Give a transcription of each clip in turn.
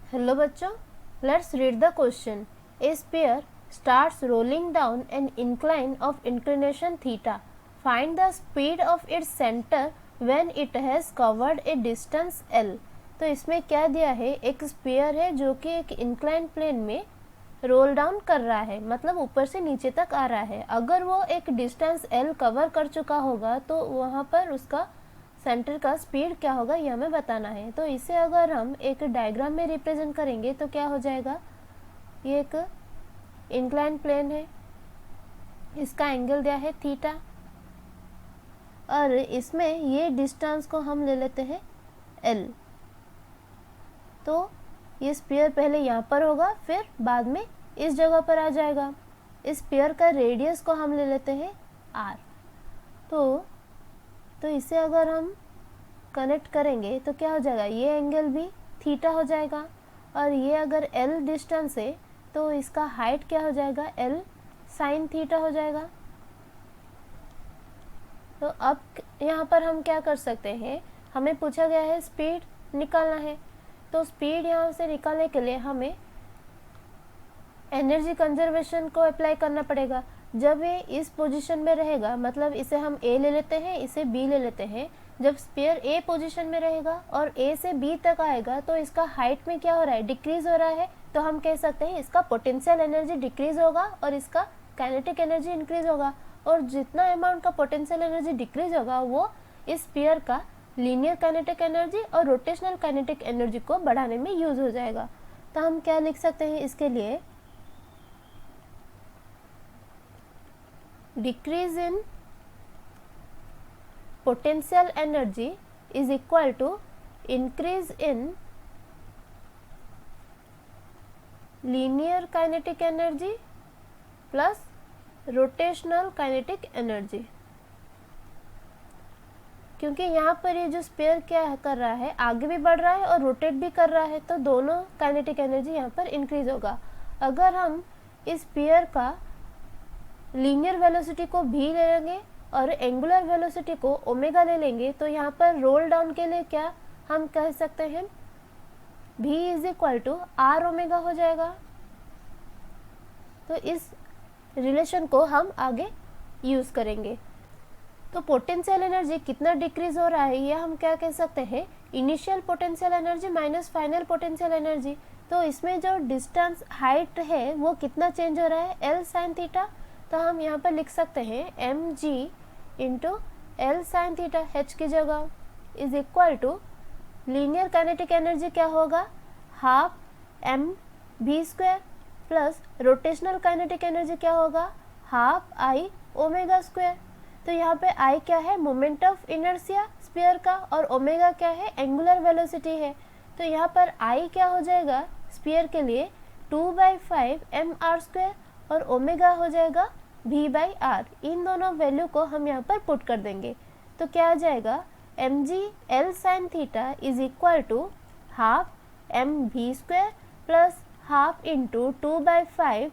Hello बच्चों, let's read the question. A sphere starts rolling down an incline of inclination theta. Find the speed of its center when it has covered a distance L. तो इसमें क्या दिया है, एक sphere है जो कि एक इंक्लाइन प्लेन में रोल डाउन कर रहा है, मतलब ऊपर से नीचे तक आ रहा है. अगर वो एक डिस्टेंस L कवर कर चुका होगा तो वहाँ पर उसका सेंटर का स्पीड क्या होगा ये हमें बताना है. तो इसे अगर हम एक डायग्राम में रिप्रेजेंट करेंगे तो क्या हो जाएगा, ये एक इंक्लाइन प्लेन है, इसका एंगल दिया है थीटा, और इसमें ये डिस्टेंस को हम ले लेते हैं L. तो ये स्फीयर पहले यहाँ पर होगा, फिर बाद में इस जगह पर आ जाएगा. इस स्फीयर का रेडियस को हम ले लेते हैं R. तो इसे अगर हम कनेक्ट करेंगे तो क्या हो जाएगा, ये एंगल भी थीटा हो जाएगा, और ये अगर L डिस्टेंस है तो इसका हाइट क्या हो जाएगा, L साइन थीटा हो जाएगा. तो अब यहाँ पर हम क्या कर सकते हैं, हमें पूछा गया है स्पीड निकालना है. तो स्पीड यहाँ से निकालने के लिए हमें एनर्जी कंजर्वेशन को अप्लाई करना पड़ेगा. जब ये इस पोजीशन में रहेगा, मतलब इसे हम A ले लेते हैं, इसे B ले लेते हैं. जब स्फीयर A पोजीशन में रहेगा और A से B तक आएगा तो इसका हाइट में क्या हो रहा है, डिक्रीज हो रहा है. तो हम कह सकते हैं इसका पोटेंशियल एनर्जी डिक्रीज होगा और इसका काइनेटिक एनर्जी इंक्रीज होगा. और जितना अमाउंट का पोटेंशियल एनर्जी डिक्रीज होगा वो इस स्फीयर का लीनियर काइनेटिक एनर्जी और रोटेशनल काइनेटिक एनर्जी को बढ़ाने में यूज हो जाएगा. तो हम क्या लिख सकते हैं इसके लिए, decrease in potential energy is equal to increase in linear kinetic energy plus rotational kinetic energy. क्योंकि यहाँ पर ये जो स्फीयर क्या कर रहा है, आगे भी बढ़ रहा है और रोटेट भी कर रहा है, तो दोनों काइनेटिक एनर्जी यहाँ पर इंक्रीज होगा. अगर हम इस स्फीयर का लीनियर वेलोसिटी को v ले लेंगे और एंगुलर वेलोसिटी को ओमेगा ले लेंगे, तो यहाँ पर रोल डाउन के लिए क्या हम कह सकते हैं, v is equal to R omega हो जाएगा. तो इस रिलेशन को हम आगे यूज करेंगे. तो पोटेंशियल एनर्जी कितना डिक्रीज हो रहा है ये हम क्या कह सकते हैं, initial potential energy minus final potential energy. तो इसमें जो डिस्टेंस हाइट है वो कितना चेंज हो रहा है, L साइन थीटा. तो हम यहाँ पर लिख सकते हैं mg into L sine theta h की जगह is equal to linear kinetic energy क्या होगा, half m v square plus rotational kinetic energy क्या होगा, हाफ i ओमेगा स्क्वायर. तो यहाँ पे i क्या है, मोमेंट ऑफ इनर्शिया स्फीयर का, और ओमेगा क्या है, एंगुलर वेलोसिटी है. तो यहाँ पर i क्या हो जाएगा स्फीयर के लिए 2/5 mr स्क्वायर और ओमेगा हो जाएगा v/r. इन दोनों वैल्यू को हम यहाँ पर पुट कर देंगे. तो क्या आ जाएगा, mg L sine theta is equal to half m v square plus half into 2/5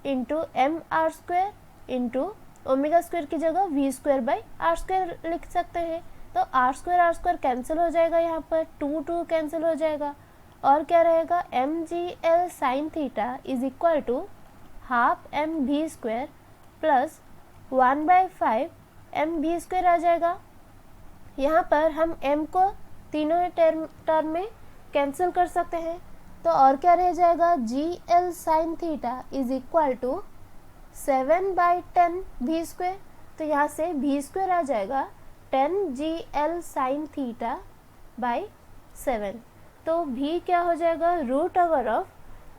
into mr square into omega square की जगह v square by r square लिख सकते हैं. तो r स्क्वायर कैंसिल हो जाएगा, यहाँ पर 2 कैंसिल हो जाएगा, और क्या रहेगा, mg L sine theta is equal to half m v square plus 1/5 m v square आ जाएगा. यहाँ पर हम m को तीनों टर्म में कैंसिल कर सकते हैं. तो और क्या रह जाएगा, g L sine theta is equal to 7/10 v square. तो यहाँ से v स्क्वायर आ जाएगा 10 g L sine theta by 7. तो v क्या हो जाएगा, root over of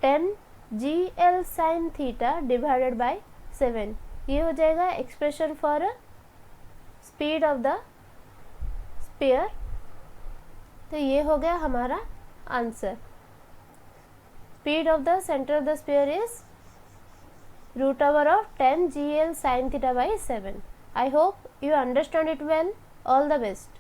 10 G L sine theta divided by 7. ये हो जाएगा expression for speed of the sphere. तो ये हो गया हमारा answer. Speed of the centre of the sphere is root over of 10 G L sine theta by 7. I hope you understand it well. All the best.